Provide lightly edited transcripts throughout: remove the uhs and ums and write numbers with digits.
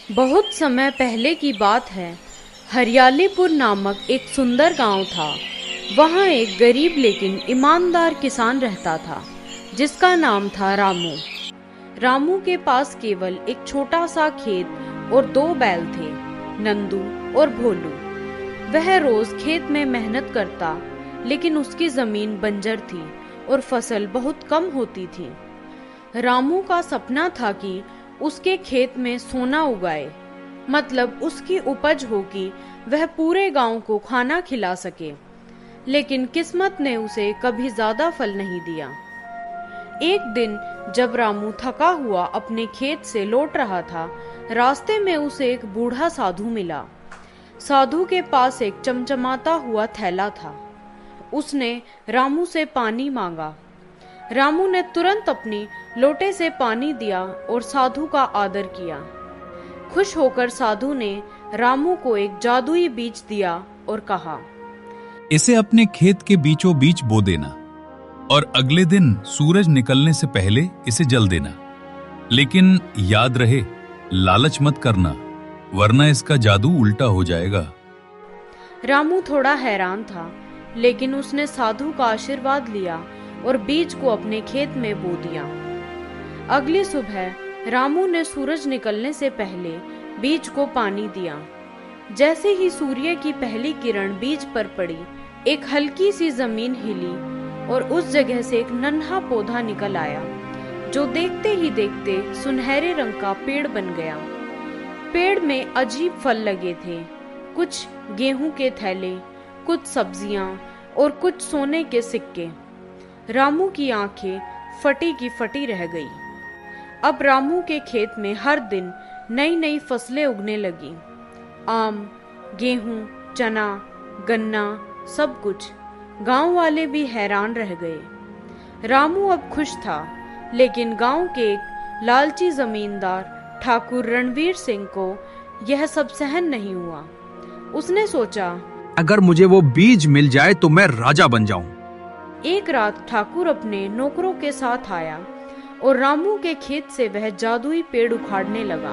बहुत समय पहले की बात है। हरियालीपुर नामक एक सुंदर गांव था। वहां एक गरीब लेकिन ईमानदार किसान रहता था, जिसका नाम था रामू। रामू के पास केवल एक छोटा सा खेत और 2 बैल थे, नंदू और भोलू। वह रोज खेत में मेहनत करता, लेकिन उसकी जमीन बंजर थी और फसल बहुत कम होती थी। रामू का सपना था कि उसके खेत में सोना उगाए, मतलब उसकी उपज हो कि वह पूरे गांव को खाना खिला सके। लेकिन किस्मत ने उसे कभी ज्यादा फल नहीं दिया। एक दिन जब रामू थका हुआ अपने खेत से लौट रहा था, रास्ते में उसे एक बूढ़ा साधु मिला। साधु के पास एक चमचमाता हुआ थैला था। उसने रामू से पानी मांगा। रामू ने तुरंत अपनी लोटे से पानी दिया और साधु का आदर किया। खुश होकर साधु ने रामू को एक जादुई बीज दिया और कहा, इसे अपने खेत के बीचों बीच बो देना और अगले दिन सूरज निकलने से पहले इसे जल देना। लेकिन याद रहे, लालच मत करना, वरना इसका जादू उल्टा हो जाएगा। रामू थोड़ा हैरान था, लेकिन उसने साधु का आशीर्वाद लिया और बीज को अपने खेत में बो दिया। अगली सुबह रामू ने सूरज निकलने से पहले बीज को पानी दिया। जैसे ही सूर्य की पहली किरण बीज पर पड़ी, एक हल्की सी जमीन हिली और उस जगह से एक नन्हा पौधा निकल आया, जो देखते ही देखते सुनहरे रंग का पेड़ बन गया। पेड़ में अजीब फल लगे थे, कुछ गेहूं के थैले, कुछ सब्जियां और कुछ सोने के सिक्के। रामू की आंखें फटी की फटी रह गई। अब रामू के खेत में हर दिन नई नई फसलें उगने लगी। आम, गेहूं, चना, गन्ना, सब कुछ। गांव वाले भी हैरान रह गए। रामू अब खुश था, लेकिन गांव के एक लालची जमींदार ठाकुर रणवीर सिंह को यह सब सहन नहीं हुआ। उसने सोचा, अगर मुझे वो बीज मिल जाए तो मैं राजा बन जाऊं। एक रात ठाकुर अपने नौकरों के साथ आया और रामू के खेत से वह जादुई पेड़ उखाड़ने लगा।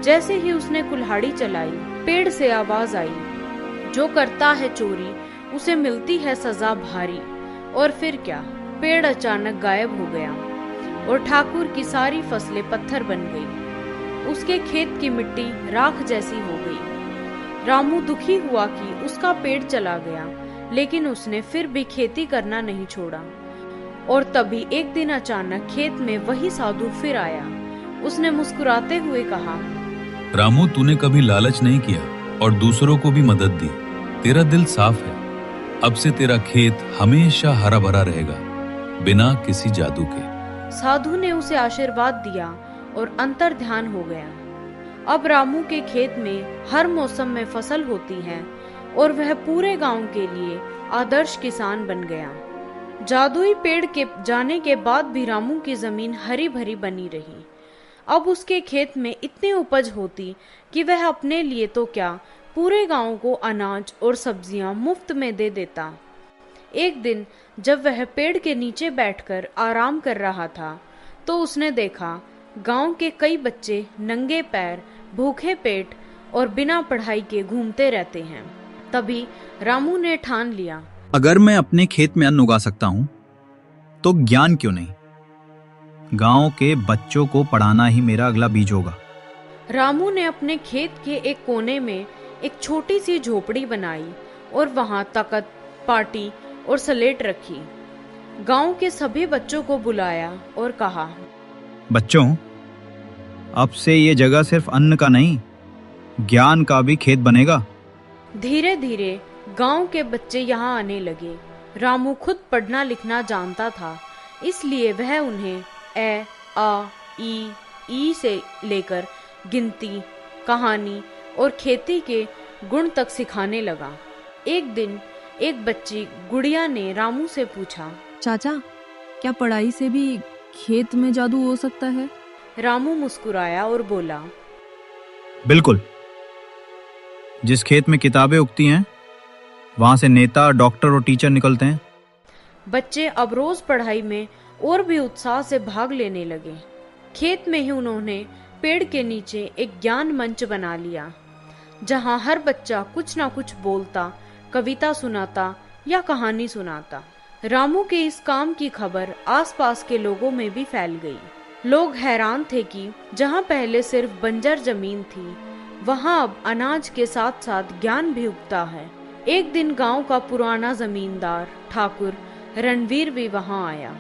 जैसे ही उसने कुल्हाड़ी चलाई, पेड़ से आवाज आई, जो करता है चोरी उसे मिलती है सजा भारी। और फिर क्या, पेड़ अचानक गायब हो गया और ठाकुर की सारी फसलें पत्थर बन गई। उसके खेत की मिट्टी राख जैसी हो गई। रामू दुखी हुआ कि उसका पेड़ चला गया, लेकिन उसने फिर भी खेती करना नहीं छोड़ा। और तभी एक दिन अचानक खेत में वही साधु फिर आया। उसने मुस्कुराते हुए कहा, रामू, तूने कभी लालच नहीं किया और दूसरों को भी मदद दी। तेरा दिल साफ है। अब से तेरा खेत हमेशा हरा भरा रहेगा, बिना किसी जादू के। साधु ने उसे आशीर्वाद दिया और अंतर्ध्यान हो गया। अब रामू के खेत में हर मौसम में फसल होती है और वह पूरे गांव के लिए आदर्श किसान बन गया। जादुई पेड़ के जाने के बाद भी रामू की जमीन हरी भरी बनी रही। अब उसके खेत में इतनी उपज होती कि वह अपने लिए तो क्या, पूरे गांव को अनाज और सब्जियां मुफ्त में दे देता। एक दिन जब वह पेड़ के नीचे बैठकर आराम कर रहा था, तो उसने देखा गांव के कई बच्चे नंगे पैर, भूखे पेट और बिना पढ़ाई के घूमते रहते हैं। तभी रामू ने ठान लिया, अगर मैं अपने खेत में अन्न उगा सकता हूं, तो ज्ञान क्यों नहीं? गांव के बच्चों को पढ़ाना ही मेरा अगला बीज होगा। रामू ने अपने खेत के एक कोने में एक छोटी सी झोपड़ी बनाई और वहां तख्त, पाटी और स्लेट रखी। गांव के सभी बच्चों को बुलाया और कहा, बच्चों, अब से ये जगह सिर्फ अन्न का नहीं, ज्ञान का भी खेत बनेगा। धीरे धीरे गांव के बच्चे यहाँ आने लगे। रामू खुद पढ़ना लिखना जानता था, इसलिए वह उन्हें ए, आ, ई से लेकर गिनती, कहानी और खेती के गुण तक सिखाने लगा। एक दिन एक बच्ची गुड़िया ने रामू से पूछा, चाचा, क्या पढ़ाई से भी खेत में जादू हो सकता है? रामू मुस्कुराया और बोला, बिल्कुल। जिस खेत में किताबें उगती हैं, वहां से नेता, डॉक्टर और टीचर निकलते हैं। बच्चे अब रोज पढ़ाई में और भी उत्साह से भाग लेने लगे। खेत में ही उन्होंने पेड़ के नीचे एक ज्ञान मंच बना लिया, जहां हर बच्चा कुछ ना कुछ बोलता, कविता सुनाता या कहानी सुनाता। रामू के इस काम की खबर आसपास के लोगों में भी फैल गई। लोग हैरान थे कि जहां पहले सिर्फ बंजर जमीन थी, वहां अब अनाज के साथ साथ ज्ञान भी उगता है। एक दिन गांव का पुराना जमींदार ठाकुर रणवीर भी वहां आया,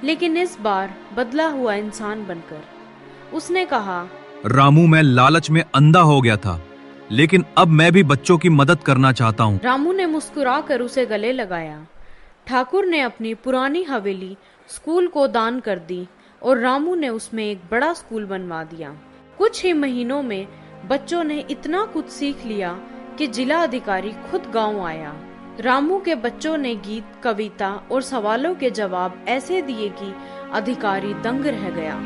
लेकिन इस बार बदला हुआ इंसान बनकर। उसने कहा, रामू, मैं लालच में अंधा हो गया था, लेकिन अब मैं भी बच्चों की मदद करना चाहता हूँ। रामू ने मुस्कुराकर उसे गले लगाया। ठाकुर ने अपनी पुरानी हवेली स्कूल को दान कर दी और रामू ने उसमें एक बड़ा स्कूल बनवा दिया। कुछ ही महीनों में बच्चों ने इतना कुछ सीख लिया कि जिला अधिकारी खुद गांव आया। रामू के बच्चों ने गीत, कविता और सवालों के जवाब ऐसे दिए कि अधिकारी दंग रह गया।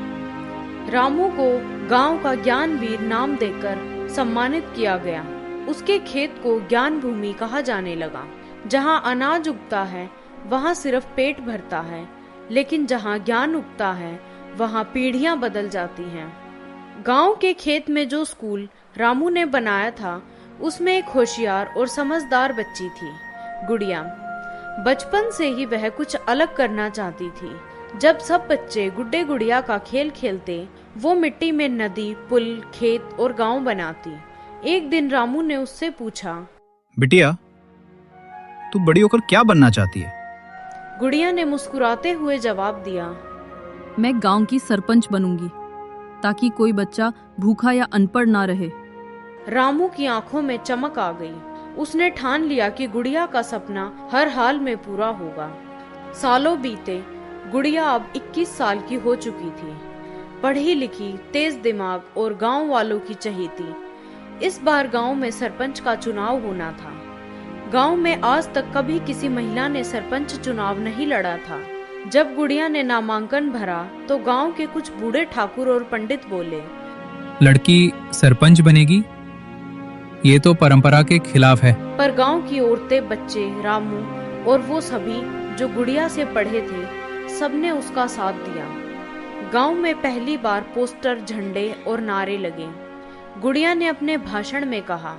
रामू को गांव का ज्ञानवीर नाम देकर सम्मानित किया गया। उसके खेत को ज्ञान भूमि कहा जाने लगा। जहां अनाज उगता है वहां सिर्फ पेट भरता है, लेकिन जहां ज्ञान उगता है वहां पीढ़ियां बदल जाती हैं। गांव के खेत में जो स्कूल रामू ने बनाया था, उसमें एक होशियार और समझदार बच्ची थी, गुड़िया। बचपन से ही वह कुछ अलग करना चाहती थी। जब सब बच्चे गुड्डे गुड़िया का खेल खेलते, वो मिट्टी में नदी, पुल, खेत और गांव बनाती। एक दिन रामू ने उससे पूछा, बिटिया, तू बड़ी होकर क्या बनना चाहती है? गुड़िया ने मुस्कुराते हुए जवाब दिया, मैं गांव की सरपंच बनूंगी, ताकि कोई बच्चा भूखा या अनपढ़ ना रहे। रामू की आंखों में चमक आ गई। उसने ठान लिया कि गुड़िया का सपना हर हाल में पूरा होगा। सालों बीते। गुड़िया अब 21 साल की हो चुकी थी, पढ़ी लिखी, तेज दिमाग और गांव वालों की चहेती। इस बार गांव में सरपंच का चुनाव होना था। गांव में आज तक कभी किसी महिला ने सरपंच चुनाव नहीं लड़ा था। जब गुड़िया ने नामांकन भरा तो गांव के कुछ बूढ़े ठाकुर और पंडित बोले, लड़की सरपंच बनेगी? ये तो परंपरा के खिलाफ है। पर गांव की औरतें, बच्चे, रामू और वो सभी जो गुड़िया से पढ़े थे, सबने उसका साथ दिया। गांव में पहली बार पोस्टर, झंडे और नारे लगे। गुड़िया ने अपने भाषण में कहा,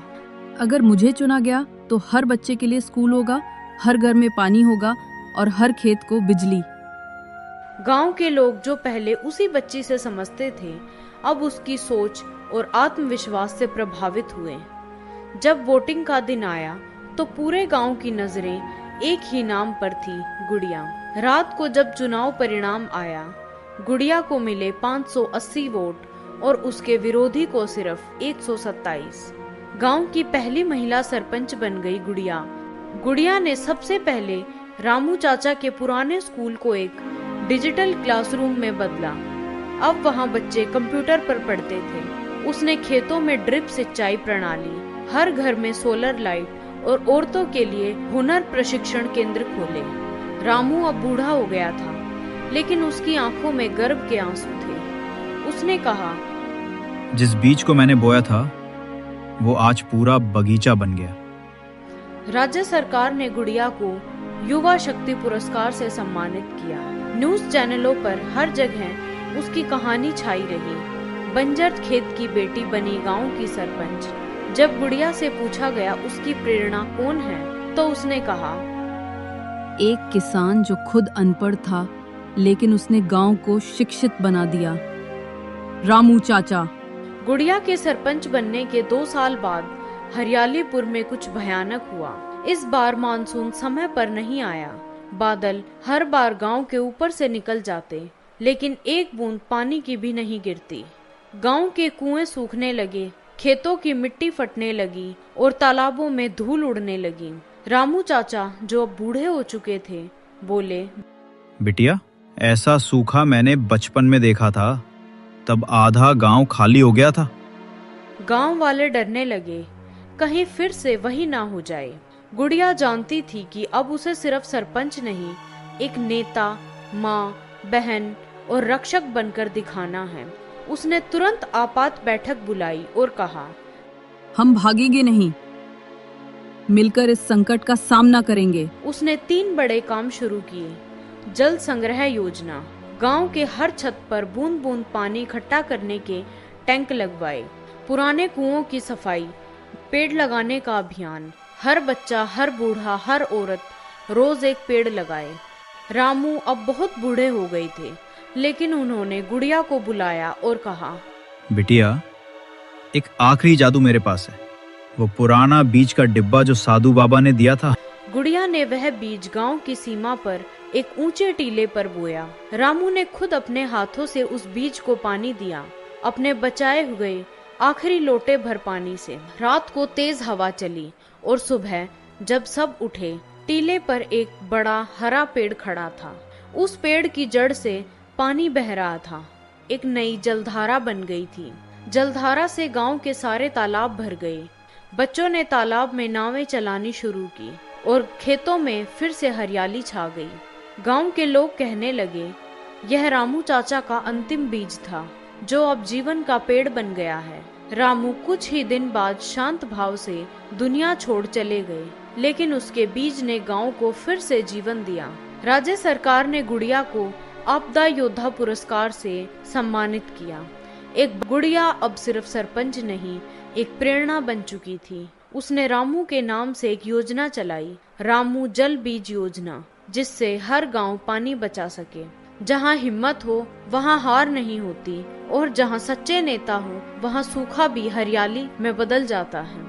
अगर मुझे चुना गया तो हर बच्चे के लिए स्कूल होगा, हर घर में पानी होगा और हर खेत को बिजली। गांव के लोग जो पहले उसी बच्ची से समझते थे, अब उसकी सोच और आत्मविश्वास से प्रभावित हुए। जब वोटिंग का दिन आया तो पूरे गांव की नजरें एक ही नाम पर थी, गुड़िया। रात को जब चुनाव परिणाम आया, गुड़िया को मिले 580 वोट और उसके विरोधी को सिर्फ 127। गांव की पहली महिला सरपंच बन गई गुड़िया। गुड़िया ने सबसे पहले रामू चाचा के पुराने स्कूल को एक डिजिटल क्लासरूम में बदला। अब वहां बच्चे कंप्यूटर पर पढ़ते थे। उसने खेतों में ड्रिप सिंचाई प्रणाली, हर घर में सोलर लाइट और औरतों के लिए हुनर प्रशिक्षण केंद्र खोले। रामू अब बूढ़ा हो गया था, लेकिन उसकी आंखों में गर्व के आंसू थे। उसने कहा, जिस बीज को मैंने बोया था वो आज पूरा बगीचा बन गया। राज्य सरकार ने गुड़िया को युवा शक्ति पुरस्कार से सम्मानित किया। न्यूज चैनलों पर हर जगह उसकी कहानी छाई रही। बंजर खेत की बेटी बनी गांव की सरपंच। जब गुड़िया से पूछा गया उसकी प्रेरणा कौन है, तो उसने कहा, एक किसान जो खुद अनपढ़ था, लेकिन उसने गांव को शिक्षित बना दिया, रामू चाचा। गुड़िया के सरपंच बनने के 2 साल बाद हरियालीपुर में कुछ भयानक हुआ। इस बार मानसून समय पर नहीं आया। बादल हर बार गांव के ऊपर से निकल जाते, लेकिन एक बूंद पानी की भी नहीं गिरती। गांव के कुएं सूखने लगे, खेतों की मिट्टी फटने लगी और तालाबों में धूल उड़ने लगी। रामू चाचा, जो अब बूढ़े हो चुके थे, बोले, बिटिया, ऐसा सूखा मैंने बचपन में देखा था, तब आधा गांव खाली हो गया था। गांव वाले डरने लगे, कहीं फिर से वही ना हो जाए। गुड़िया जानती थी कि अब उसे सिर्फ सरपंच नहीं, एक नेता, माँ, बहन और रक्षक बनकर दिखाना है। उसने तुरंत आपात बैठक बुलाई और कहा, हम भागेंगे नहीं, मिलकर इस संकट का सामना करेंगे। उसने 3 बड़े काम शुरू किए। जल संग्रह योजना, गांव के हर छत पर बूंद बूंद पानी इकट्ठा करने के टैंक लगवाए, पुराने कुओं की सफाई, पेड़ लगाने का अभियान। हर बच्चा, हर बूढ़ा, हर औरत रोज एक पेड़ लगाए। रामू अब बहुत बूढ़े हो गए थे, लेकिन उन्होंने गुड़िया को बुलाया और कहा, बिटिया, एक आखिरी जादू मेरे पास है। वो पुराना बीज का डिब्बा जो साधु बाबा ने दिया था। गुड़िया ने वह बीज गांव की सीमा पर एक ऊंचे टीले पर बोया। रामू ने खुद अपने हाथों से उस बीज को पानी दिया, अपने बचाए हुए आखिरी लोटे भर पानी से। रात को तेज हवा चली और सुबह जब सब उठे, टीले पर एक बड़ा हरा पेड़ खड़ा था। उस पेड़ की जड़ से पानी बह रहा था। एक नई जलधारा बन गई थी। जलधारा से गांव के सारे तालाब भर गए। बच्चों ने तालाब में नावें चलानी शुरू की और खेतों में फिर से हरियाली छा गई। गांव के लोग कहने लगे, यह रामू चाचा का अंतिम बीज था जो अब जीवन का पेड़ बन गया है। रामू कुछ ही दिन बाद शांत भाव से दुनिया छोड़ चले गए, लेकिन उसके बीज ने गांव को फिर से जीवन दिया। राज्य सरकार ने गुड़िया को आपदा योद्धा पुरस्कार से सम्मानित किया। एक गुड़िया अब सिर्फ सरपंच नहीं, एक प्रेरणा बन चुकी थी। उसने रामू के नाम से एक योजना चलाई, रामू जल बीज योजना, जिससे हर गांव पानी बचा सके। जहां हिम्मत हो वहां हार नहीं होती, और जहां सच्चे नेता हो वहां सूखा भी हरियाली में बदल जाता है।